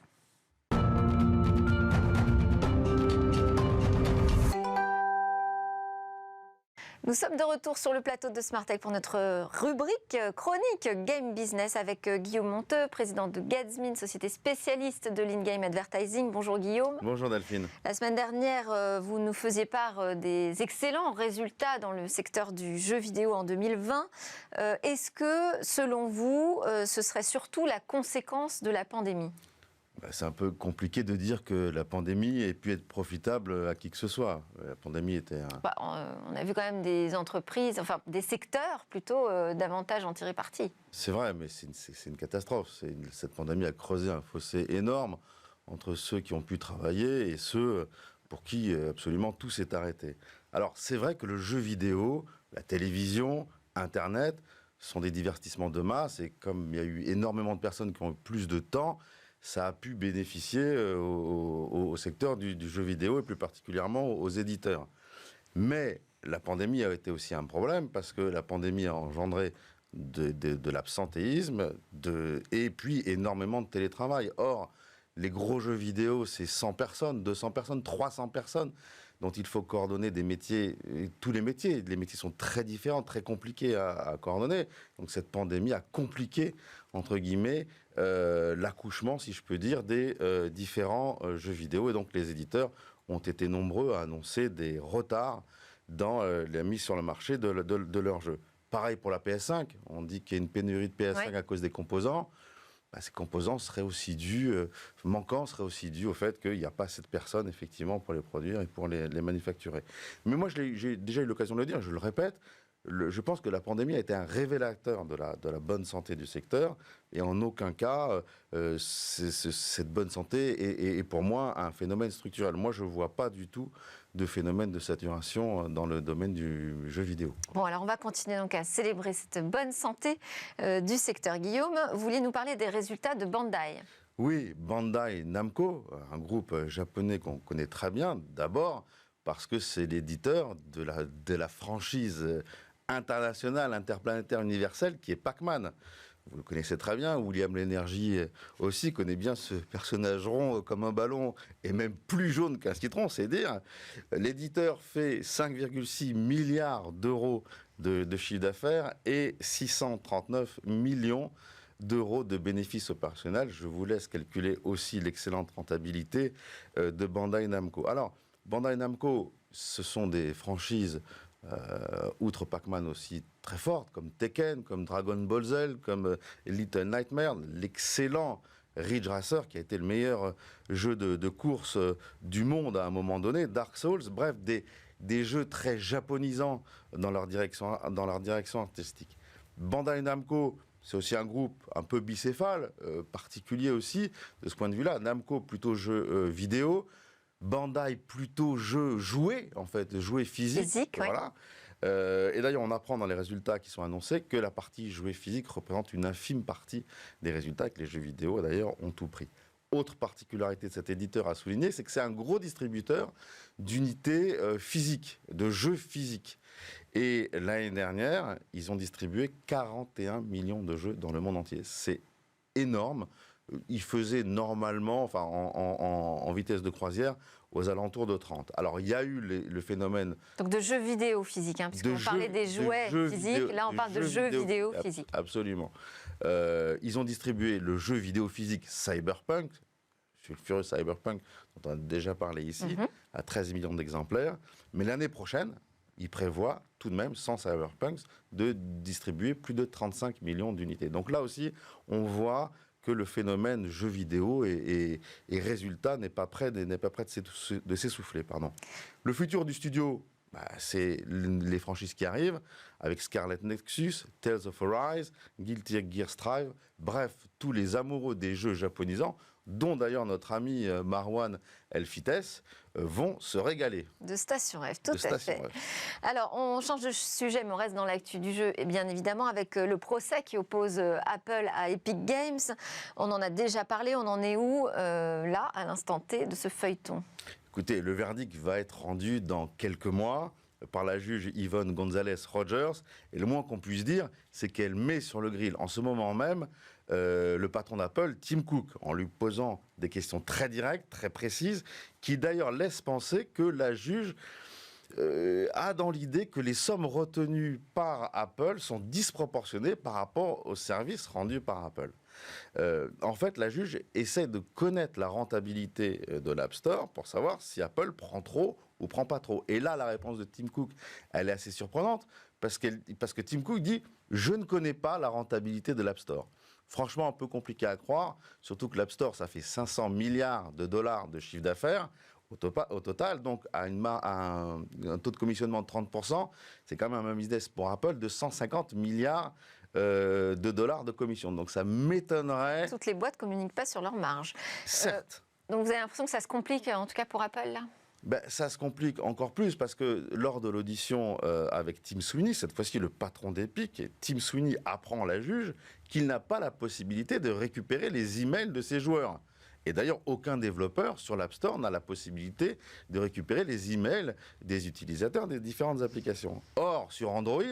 Nous sommes de retour sur le plateau de Smartech pour notre rubrique chronique Game Business avec Guillaume Monteux, président de Gatsmin, société spécialiste de l'in-game advertising. Bonjour Guillaume. Bonjour Delphine. La semaine dernière, vous nous faisiez part des excellents résultats dans le secteur du jeu vidéo en 2020. Est-ce que, selon vous, ce serait surtout la conséquence de la pandémie ? C'est un peu compliqué de dire que la pandémie ait pu être profitable à qui que ce soit. La pandémie était on a vu quand même des entreprises, enfin des secteurs plutôt, davantage en tirer parti. C'est vrai, mais c'est une catastrophe. Cette pandémie a creusé un fossé énorme entre ceux qui ont pu travailler et ceux pour qui absolument tout s'est arrêté. Alors c'est vrai que le jeu vidéo, la télévision, Internet sont des divertissements de masse, et comme il y a eu énormément de personnes qui ont eu plus de temps, ça a pu bénéficier au secteur du jeu vidéo et plus particulièrement aux éditeurs. Mais la pandémie a été aussi un problème parce que la pandémie a engendré de l'absentéisme et puis énormément de télétravail. Or, les gros jeux vidéo, c'est 100 personnes, 200 personnes, 300 personnes dont il faut coordonner des métiers, tous les métiers. Les métiers sont très différents, très compliqués à coordonner. Donc cette pandémie a compliqué, entre guillemets, l'accouchement, si je peux dire, des différents jeux vidéo. Et donc les éditeurs ont été nombreux à annoncer des retards dans la mise sur le marché de leurs jeux. Pareil pour la PS5, on dit qu'il y a une pénurie de PS5 à cause des composants. Ces composants seraient aussi dus, manquants seraient aussi dus au fait qu'il n'y a pas assez de personnes, effectivement, pour les produire et pour les manufacturer. Mais moi, j'ai déjà eu l'occasion de le dire, je le répète, je pense que la pandémie a été un révélateur de la bonne santé du secteur, et en aucun cas, cette bonne santé est pour moi un phénomène structurel. Moi, je ne vois pas du tout de phénomène de saturation dans le domaine du jeu vidéo. Bon, alors on va continuer donc à célébrer cette bonne santé du secteur. Guillaume, vous vouliez nous parler des résultats de Bandai. Oui, Bandai Namco, un groupe japonais qu'on connaît très bien, d'abord parce que c'est l'éditeur de la franchise internationale, interplanétaire, universelle, qui est Pac-Man. Vous le connaissez très bien, William Lénergie aussi connaît bien ce personnage rond comme un ballon et même plus jaune qu'un citron, c'est dire. L'éditeur fait 5,6 milliards d'euros de chiffre d'affaires et 639 millions d'euros de bénéfices opérationnels. Je vous laisse calculer aussi l'excellente rentabilité de Bandai Namco. Alors, Bandai Namco, ce sont des franchises outre Pac-Man aussi très fortes, comme Tekken, comme Dragon Ball Z, comme Little Nightmares, l'excellent Ridge Racer, qui a été le meilleur jeu de course du monde à un moment donné, Dark Souls, bref, des jeux très japonisants dans leur direction artistique. Bandai Namco, c'est aussi un groupe un peu bicéphale, particulier aussi, de ce point de vue-là. Namco, plutôt jeu vidéo, Bandai plutôt jouet physique. Voilà. Et d'ailleurs, on apprend dans les résultats qui sont annoncés que la partie jouet physique représente une infime partie des résultats, et que les jeux vidéo, d'ailleurs, ont tout pris. Autre particularité de cet éditeur à souligner, c'est que c'est un gros distributeur d'unités physiques, de jeux physiques. Et l'année dernière, ils ont distribué 41 millions de jeux dans le monde entier. C'est énorme. Ils faisaient normalement, enfin en vitesse de croisière, aux alentours de 30. Alors il y a eu le phénomène... Donc de jeux vidéo physiques, puisqu'on parlait des jouets physiques, là on parle de jeux vidéo physiques. Absolument. Ils ont distribué le jeu vidéo physique Cyberpunk, Furious Cyberpunk, dont on a déjà parlé ici, à 13 millions d'exemplaires. Mais l'année prochaine, ils prévoient tout de même, sans Cyberpunk, de distribuer plus de 35 millions d'unités. Donc là aussi, on voit que le phénomène jeu vidéo et résultat n'est pas prêt de s'essouffler. Le futur du studio, c'est les franchises qui arrivent, avec Scarlet Nexus, Tales of Arise, Guilty Gear Strive, bref, tous les amoureux des jeux japonisants, dont d'ailleurs notre ami Marwan Elfites, vont se régaler. De Station F, tout à fait. Alors, on change de sujet, mais on reste dans l'actu du jeu, et bien évidemment, avec le procès qui oppose Apple à Epic Games. On en a déjà parlé, on en est où, là, à l'instant T, de ce feuilleton? Écoutez, le verdict va être rendu dans quelques mois par la juge Yvonne Gonzalez-Rogers. Et le moins qu'on puisse dire, c'est qu'elle met sur le grill en ce moment même le patron d'Apple, Tim Cook, en lui posant des questions très directes, très précises, qui d'ailleurs laissent penser que la juge a dans l'idée que les sommes retenues par Apple sont disproportionnées par rapport aux services rendus par Apple. En fait, la juge essaie de connaître la rentabilité de l'App Store pour savoir si Apple prend trop ou prend pas trop. Et là, la réponse de Tim Cook, elle est assez surprenante parce que Tim Cook dit « Je ne connais pas la rentabilité de l'App Store ». Franchement, un peu compliqué à croire, surtout que l'App Store, ça fait 500 milliards de dollars de chiffre d'affaires au total, donc à un taux de commissionnement de 30%, c'est quand même un business pour Apple de 150 milliards de dollars de commission. Donc ça m'étonnerait... Toutes les boîtes ne communiquent pas sur leur marge. Certes. Donc vous avez l'impression que ça se complique, en tout cas pour Apple, là? Ça se complique encore plus parce que lors de l'audition avec Tim Sweeney, cette fois-ci le patron d'Epic, Tim Sweeney apprend à la juge qu'il n'a pas la possibilité de récupérer les emails de ses joueurs. Et d'ailleurs, aucun développeur sur l'App Store n'a la possibilité de récupérer les emails des utilisateurs des différentes applications. Or, sur Android,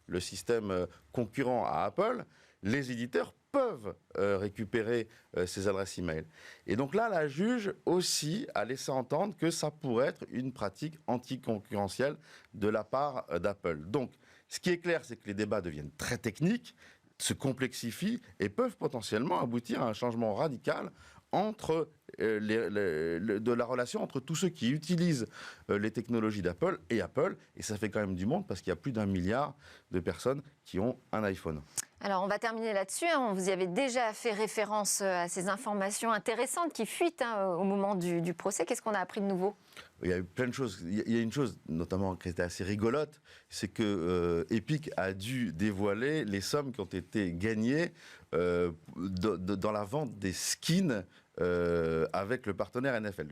le système concurrent à Apple, les éditeurs peuvent récupérer ces adresses email. Et donc là, la juge aussi a laissé entendre que ça pourrait être une pratique anticoncurrentielle de la part d'Apple. Donc, ce qui est clair, c'est que les débats deviennent très techniques, se complexifient et peuvent potentiellement aboutir à un changement radical entre de la relation entre tous ceux qui utilisent les technologies d'Apple et Apple. Et ça fait quand même du monde parce qu'il y a plus d'1 milliard de personnes qui ont un iPhone. Alors, on va terminer là-dessus. Vous y avez déjà fait référence à ces informations intéressantes qui fuitent au moment du procès. Qu'est-ce qu'on a appris de nouveau? Il y a eu plein de choses. Il y a une chose, notamment, qui était assez rigolote, c'est que Epic a dû dévoiler les sommes qui ont été gagnées dans la vente des skins avec le partenaire NFL.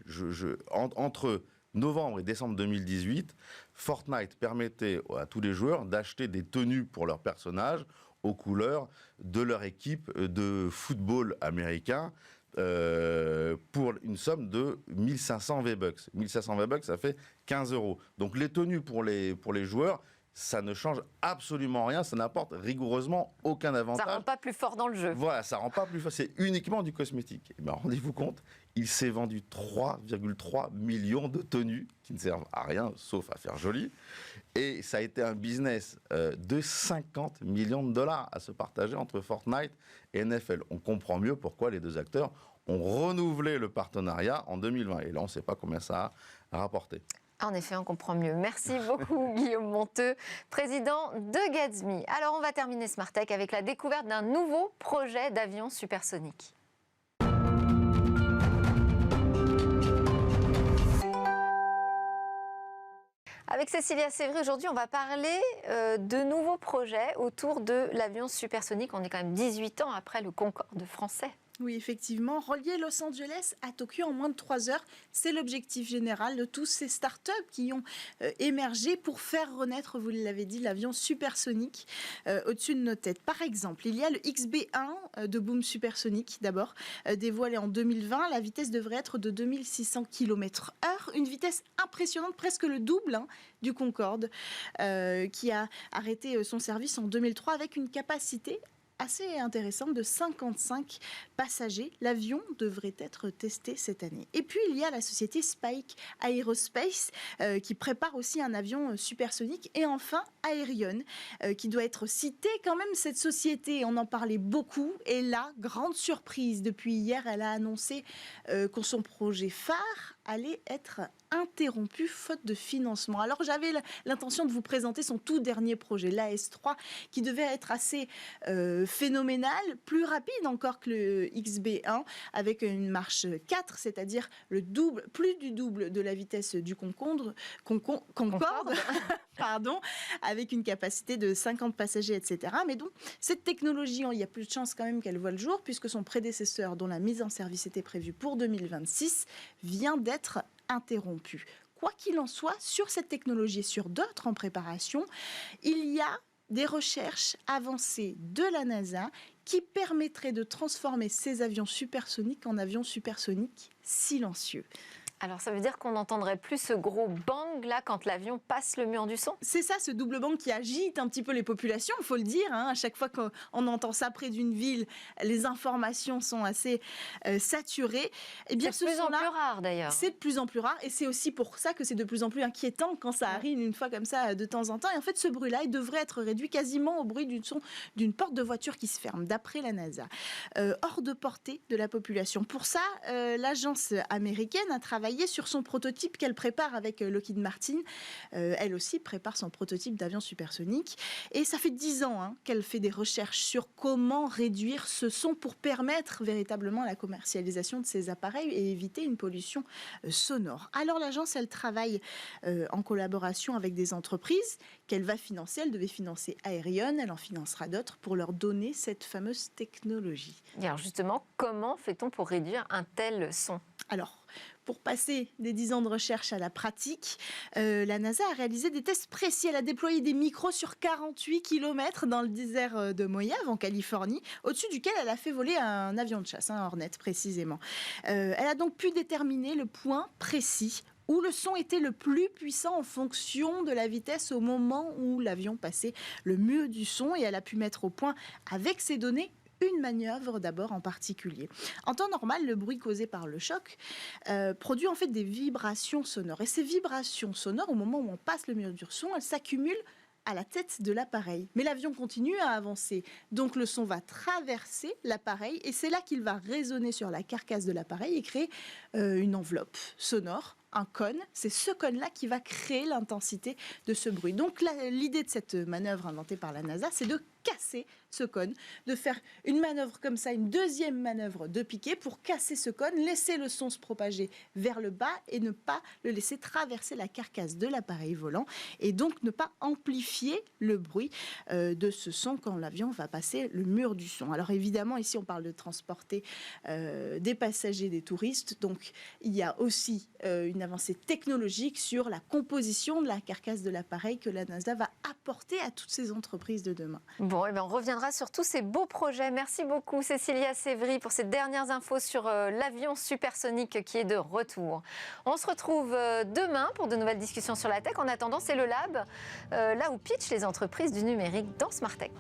Entre novembre et décembre 2018, Fortnite permettait à tous les joueurs d'acheter des tenues pour leurs personnages aux couleurs de leur équipe de football américain pour une somme de 1500 V-Bucks. 1500 V-Bucks, ça fait 15 €. Donc les tenues pour les joueurs, ça ne change absolument rien, ça n'apporte rigoureusement aucun avantage. Ça ne rend pas plus fort dans le jeu. Voilà, ça ne rend pas plus fort, c'est uniquement du cosmétique. Et rendez-vous compte, il s'est vendu 3,3 millions de tenues qui ne servent à rien, sauf à faire joli. Et ça a été un business de 50 millions de dollars à se partager entre Fortnite et NFL. On comprend mieux pourquoi les deux acteurs ont renouvelé le partenariat en 2020. Et là, on ne sait pas combien ça a rapporté. En effet, on comprend mieux. Merci beaucoup, Guillaume Monteux, président de Gatsby. Alors, on va terminer Smart Tech avec la découverte d'un nouveau projet d'avion supersonique. Avec Cécilia Sévry, aujourd'hui, on va parler de nouveaux projets autour de l'avion supersonique. On est quand même 18 ans après le Concorde français. Oui, effectivement, relier Los Angeles à Tokyo en moins de 3 heures, c'est l'objectif général de tous ces startups qui ont émergé pour faire renaître, vous l'avez dit, l'avion supersonique au-dessus de nos têtes. Par exemple, il y a le XB1 de Boom Supersonic, d'abord, dévoilé en 2020. La vitesse devrait être de 2600 km/h, une vitesse impressionnante, presque le double du Concorde, qui a arrêté son service en 2003 avec une capacité assez intéressante de 55 passagers. L'avion devrait être testé cette année. Et puis, il y a la société Spike Aerospace qui prépare aussi un avion supersonique. Et enfin, Aerion, qui doit être citée quand même, cette société. On en parlait beaucoup. Et là, grande surprise, depuis hier, elle a annoncé que son projet phare allait être interrompu faute de financement. Alors j'avais l'intention de vous présenter son tout dernier projet, l'AS3, qui devait être assez phénoménal, plus rapide encore que le XB1, avec une marche 4, c'est-à-dire le double, plus du double de la vitesse du Concorde, pardon, avec une capacité de 50 passagers, etc. Mais donc, cette technologie, il y a plus de chances quand même qu'elle voit le jour, puisque son prédécesseur, dont la mise en service était prévue pour 2026, vient d'être interrompu. Quoi qu'il en soit, sur cette technologie et sur d'autres en préparation, il y a des recherches avancées de la NASA qui permettraient de transformer ces avions supersoniques en avions supersoniques silencieux. Alors ça veut dire qu'on n'entendrait plus ce gros bang là quand l'avion passe le mur du son ? C'est ça, ce double bang qui agite un petit peu les populations, il faut le dire. À chaque fois qu'on entend ça près d'une ville, les informations sont assez saturées. Et bien, c'est de plus en plus rare d'ailleurs. C'est de plus en plus rare et c'est aussi pour ça que c'est de plus en plus inquiétant quand ça arrive une fois comme ça de temps en temps. Et en fait, ce bruit-là, il devrait être réduit quasiment au bruit du son d'une porte de voiture qui se ferme, d'après la NASA. Hors de portée de la population. Pour ça, l'agence américaine a travaillé sur son prototype qu'elle prépare avec Lockheed Martin. Elle aussi prépare son prototype d'avion supersonique. Et ça fait 10 ans qu'elle fait des recherches sur comment réduire ce son pour permettre véritablement la commercialisation de ces appareils et éviter une pollution sonore. Alors l'agence, elle travaille en collaboration avec des entreprises qu'elle va financer. Elle devait financer Aerion, elle en financera d'autres pour leur donner cette fameuse technologie. Et alors justement, comment fait-on pour réduire un tel son ? Alors, pour passer des 10 ans de recherche à la pratique, la NASA a réalisé des tests précis. Elle a déployé des micros sur 48 km dans le désert de Mojave, en Californie, au-dessus duquel elle a fait voler un avion de chasse, un Hornet précisément. Elle a donc pu déterminer le point précis où le son était le plus puissant en fonction de la vitesse au moment où l'avion passait le mur du son. Et elle a pu mettre au point, avec ces données, une manœuvre d'abord en particulier. En temps normal, le bruit causé par le choc produit en fait des vibrations sonores. Et ces vibrations sonores, au moment où on passe le mur du son, elles s'accumulent à la tête de l'appareil. Mais l'avion continue à avancer. Donc le son va traverser l'appareil et c'est là qu'il va résonner sur la carcasse de l'appareil et créer une enveloppe sonore, un cône. C'est ce cône-là qui va créer l'intensité de ce bruit. Donc l'idée de cette manœuvre inventée par la NASA, c'est de casser ce cône, de faire une manœuvre comme ça, une deuxième manœuvre de piqué pour casser ce cône, laisser le son se propager vers le bas et ne pas le laisser traverser la carcasse de l'appareil volant et donc ne pas amplifier le bruit de ce son quand l'avion va passer le mur du son. Alors évidemment, ici on parle de transporter des passagers, des touristes, donc il y a aussi une avancée technologique sur la composition de la carcasse de l'appareil que la NASA va apporter à toutes ces entreprises de demain. Bon, et bien on reviendra sur tous ces beaux projets. Merci beaucoup Cécilia Sévry pour ces dernières infos sur l'avion supersonique qui est de retour. On se retrouve demain pour de nouvelles discussions sur la tech. En attendant, c'est le Lab, là où pitchent les entreprises du numérique dans Smart Tech.